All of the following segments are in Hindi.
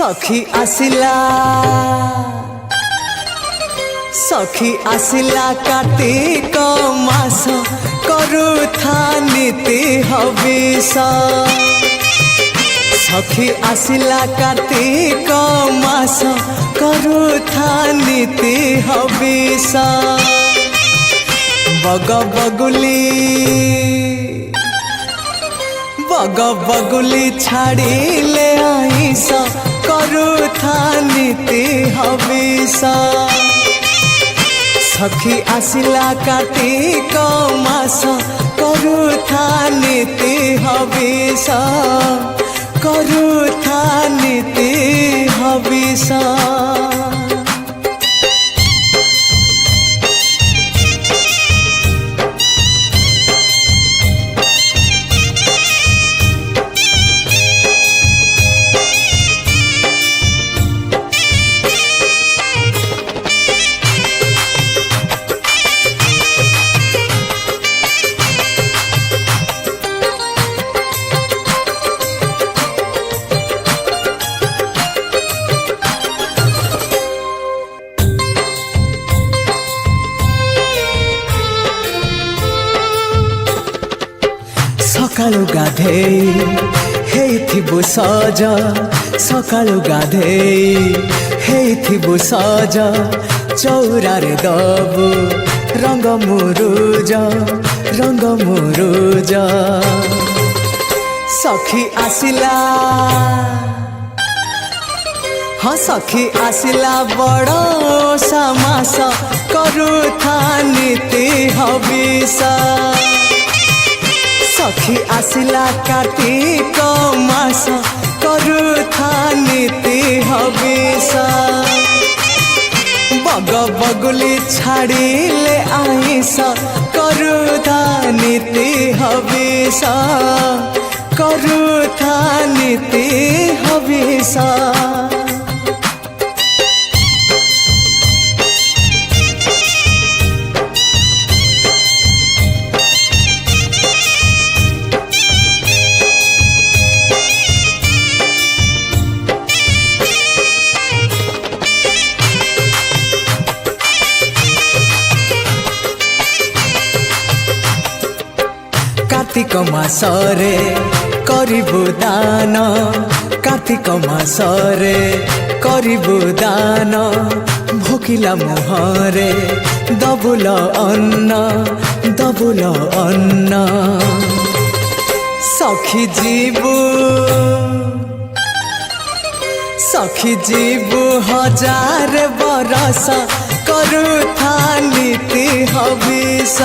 सखी आसिला कार्तिक मास करुथा नीति हविष। सखी आसिला कार्तिक मास करुथा नीति हविष। बग बगुली छाड़िले आइस करुथा नीति हविष। सखी आसिला कार्तिक मास करुथा नीति हविष। करुथा नीति हविष। सकाळु गाधेई हेइथिबु सज। सकाळु गाधेई हेइथिबु सज। चौरारे दबु रंग मुरुज रंग मुरुज। सखी आसिला हाँ सखी आसिला बड़ समास करुथा नीति हविष। सखी आसिला कार्तिक मास करुथा नीति हविष। बग बगुली छाड़िले आइस करुथा नीति हविष। करुथा नीति हविष। कार्तिक मासरे करिबु दान। कार्तिक मासरे करिबु दान। भोकिला मुहरे दबुल अन्न दबुल अन्न। सखी जीवु हजार बरस करुथा नीति हविष।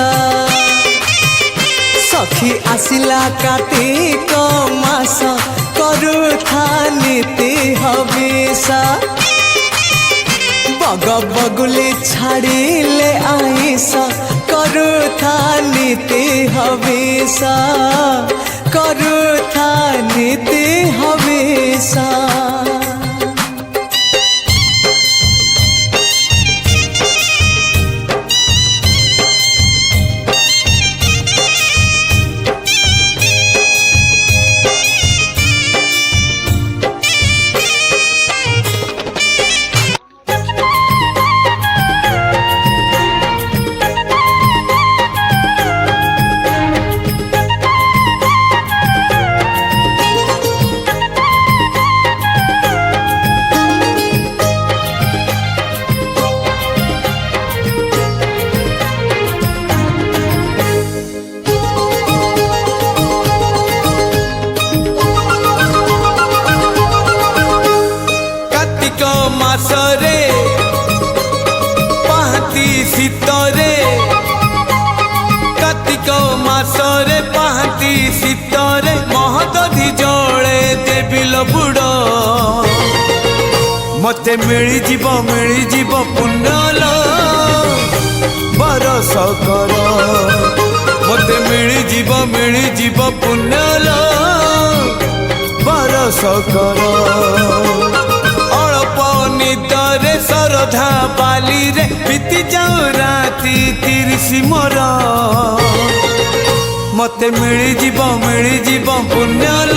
सखी आसिला कार्तिक मास करुथा नीति हविष। बग बगुली छाड़िले आइस करुथा नीति हविष। करुथा नीति हविष। मासरे पाहती शीतरे। कार्तिक मासरे पाहती शीतरे महदधि जले देविल बुड़। मते मिली जीव पुण्यल बरस कर। मते मिली जीव पुण्यल बरस कर। निदरे सरधा बाली रे बीती जाऊ राती 30 मोर। मते मिली जीव पुण्यल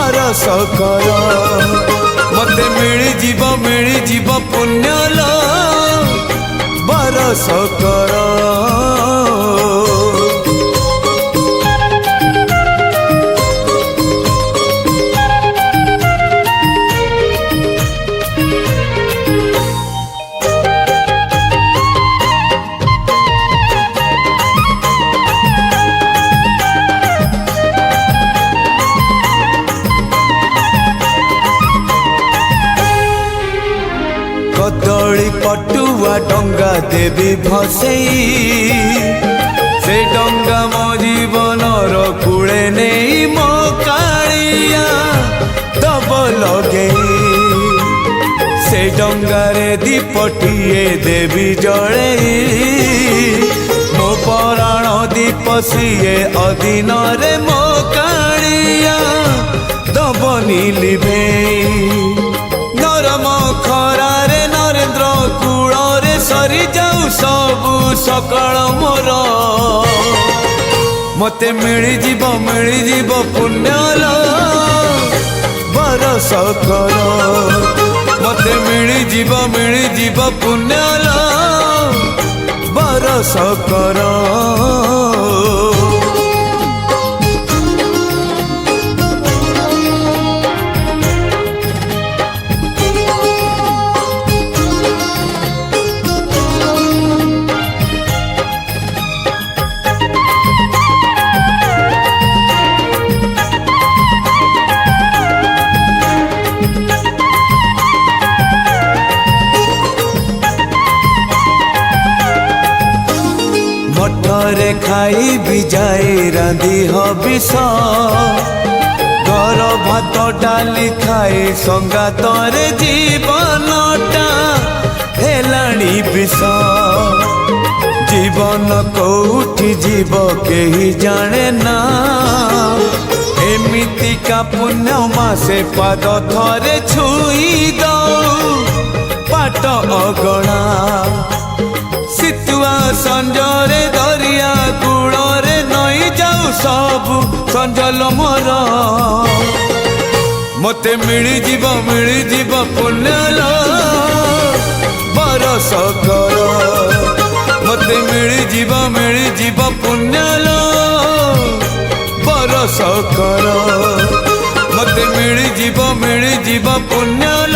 बरस कर मते मिली जीव पुण्यल बरस कर। कदली पटुआ डंगा देवी भसई से डंगा मो जीवनर कूले नहीं मो कालिया दब लगे से डंगारे दीपटिए देवी जड़े मो पराण दीप सीए अधीन रे मो कालिया दबनी लिभे नरम खरारे नरेंद्र कूଳରେ सरी जाऊ सबु सकाळ मोर मते मिलिजीव पुण्यल बरस कर मते मिलिजीव पुण्यल बरस कर। मठरे खाई बिजाई रांधि हबिष घर भात डाली खाई संगातरे जीवनटा हेलाणी विष जीवन कोठी जीव केही जाने ना एमितिका पुण्य मासे पाद थरे छुई दऊ पाट अगणा सितुआ संजरे दरिया कूଳରେ नई जाऊ सबु संजल मोर मते मिलिजीव पुण्यल बरस कर मते मिलिजीव पुण्यल बरस कर मते मिलिजीव पुण्यल